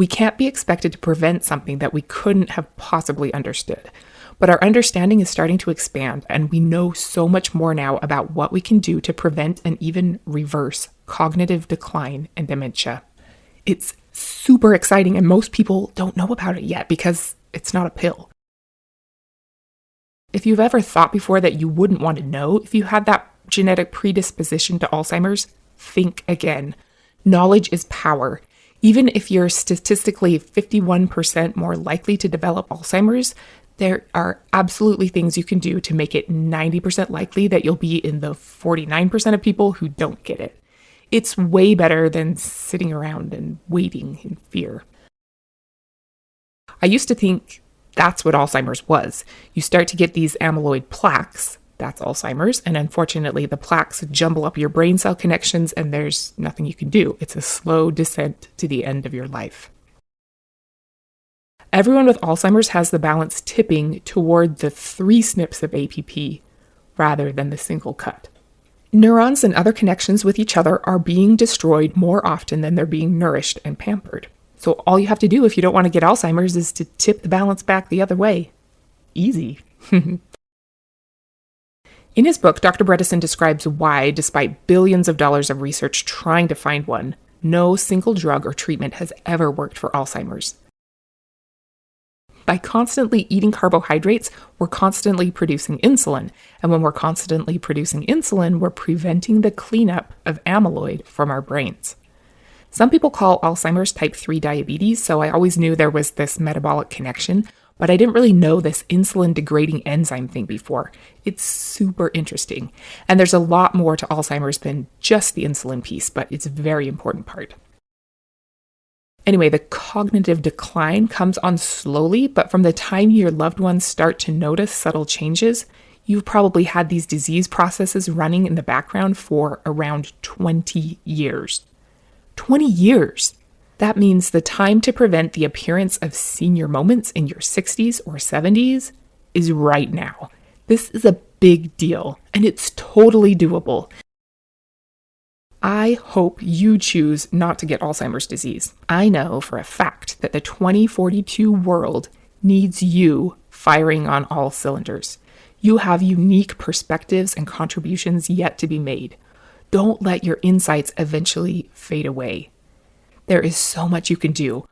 We can't be expected to prevent something that we couldn't have possibly understood. But our understanding is starting to expand, and we know so much more now about what we can do to prevent and even reverse cognitive decline and dementia. It's super exciting, and most people don't know about it yet because it's not a pill. If you've ever thought before that you wouldn't want to know if you had that genetic predisposition to Alzheimer's, think again. Knowledge is power. Even if you're statistically 51% more likely to develop Alzheimer's, there are absolutely things you can do to make it 90% likely that you'll be in the 49% of people who don't get it. It's way better than sitting around and waiting in fear. I used to think that's what Alzheimer's was. You start to get these amyloid plaques, that's Alzheimer's, and unfortunately the plaques jumble up your brain cell connections and there's nothing you can do. It's a slow descent to the end of your life. Everyone with Alzheimer's has the balance tipping toward the 3 SNPs of APP rather than the single cut. Neurons and other connections with each other are being destroyed more often than they're being nourished and pampered. So all you have to do if you don't want to get Alzheimer's is to tip the balance back the other way. Easy. In his book, Dr. Bredesen describes why, despite billions of dollars of research trying to find one, no single drug or treatment has ever worked for Alzheimer's. By constantly eating carbohydrates, we're constantly producing insulin. And when we're constantly producing insulin, we're preventing the cleanup of amyloid from our brains. Some people call Alzheimer's type 3 diabetes, so I always knew there was this metabolic connection, but I didn't really know this insulin-degrading enzyme thing before. It's super interesting. And there's a lot more to Alzheimer's than just the insulin piece, but it's a very important part. Anyway, the cognitive decline comes on slowly, but from the time your loved ones start to notice subtle changes, you've probably had these disease processes running in the background for around 20 years. 20 years! That means the time to prevent the appearance of senior moments in your 60s or 70s is right now. This is a big deal, and it's totally doable. I hope you choose not to get Alzheimer's disease. I know for a fact that the 2042 world needs you firing on all cylinders. You have unique perspectives and contributions yet to be made. Don't let your insights eventually fade away. There is so much you can do.